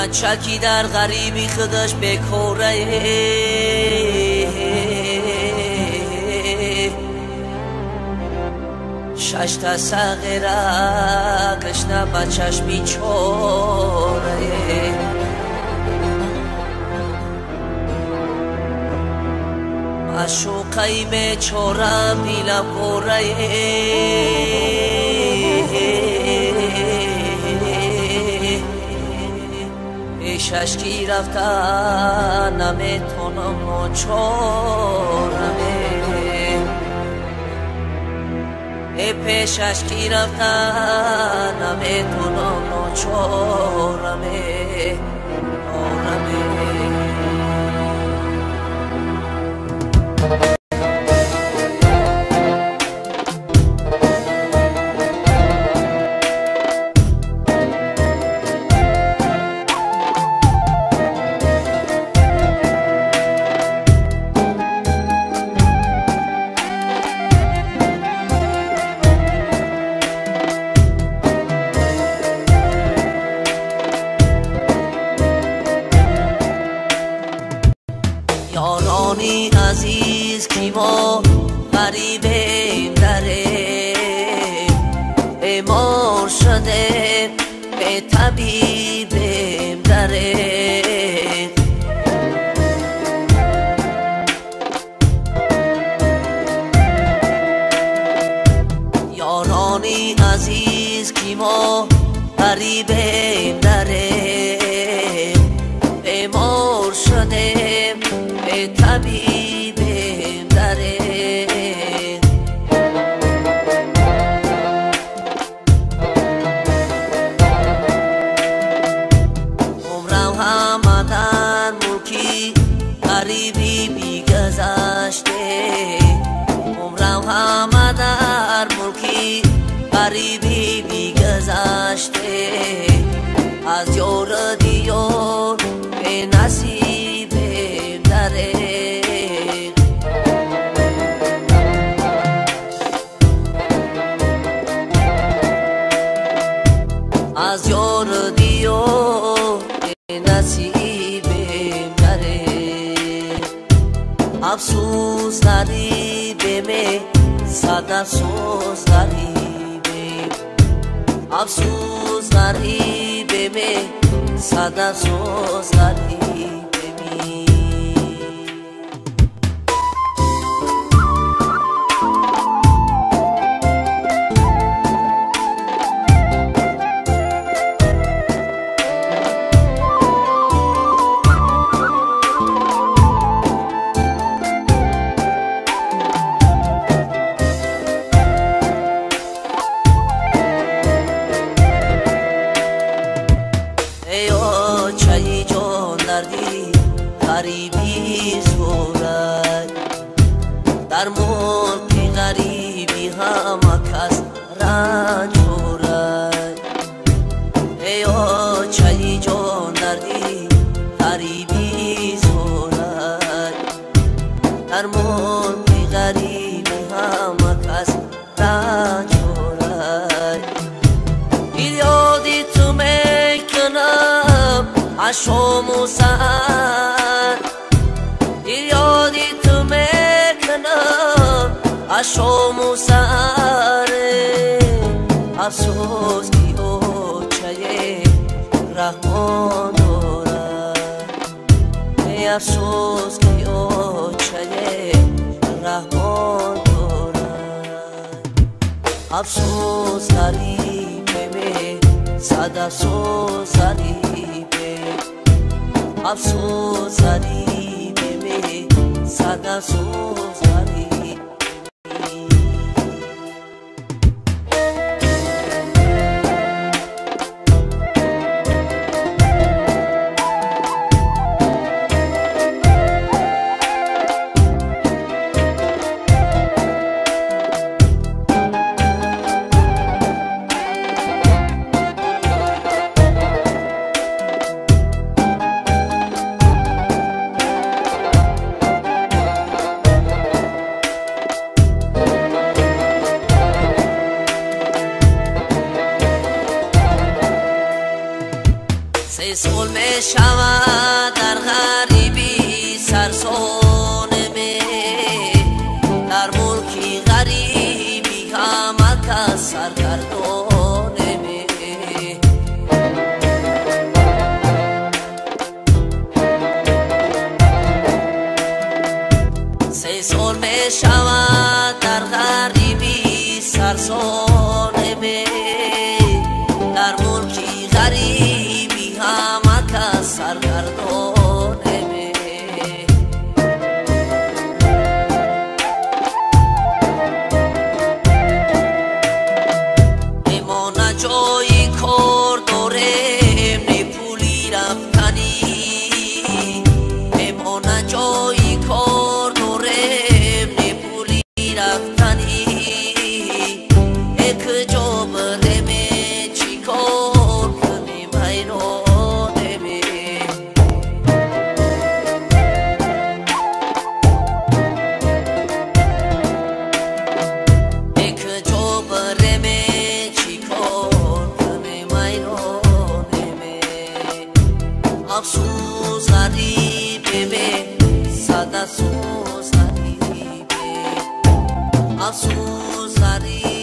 بچکی در غریبی خودش بکوره شش تا صغیره کشنه بچش بیچاره معشوقه بیچاره بیله بوره پیشش کی رفته نمیتونم ناچارمه پیشش کی رفته نمیتونم ناچارمه یارانی عزیز کی ما غریبیم داره بیمار شده به طبیبیم داره یارانی عزیز کی ما غریبیم داره بیمار شده به طبیبیم داره عمرم همدن ملکی غریبی بیگذشته عمرم همدن ملکی غریبی بیگذشته از یار دیار به نصیب از یار دیار نصیبم داره افسوس غریبم صد افسوس غریبم افسوس غریبم صد افسوس غریبم چای جان دردی غریبی زورد در ملک غریبی همه کس رنج خورد ایا چای جان دردی غریبی زورد در ملک غریبی همه کس رنج خورد یادی تو میکنم عشام و سهر یادی تو میکنم عشام و سهر افسوس کی اوچه رحمان دارد افسوس کی اوچه رحمان دارد افسوس غریبه صد افسوس غریبه افسوس غریبه صد افسوس غریبه شود در غریبی سرسانمه در ملکی غریبی همه کس سرگردانمه سه سال می شود در غریبی سرسانمه در ملکی غریبی همه کس سرگردانمه اما نه جایی کار داریم نه پولی رفتنی اما نه جایی کار داریم نه پولی رفتنی یک جا بریم چی کار کنیم حیرانمه یک جا بریم چی کار کنیم حیرانمه افسوس غریبه صد افسوس غریبه افسوس غریبه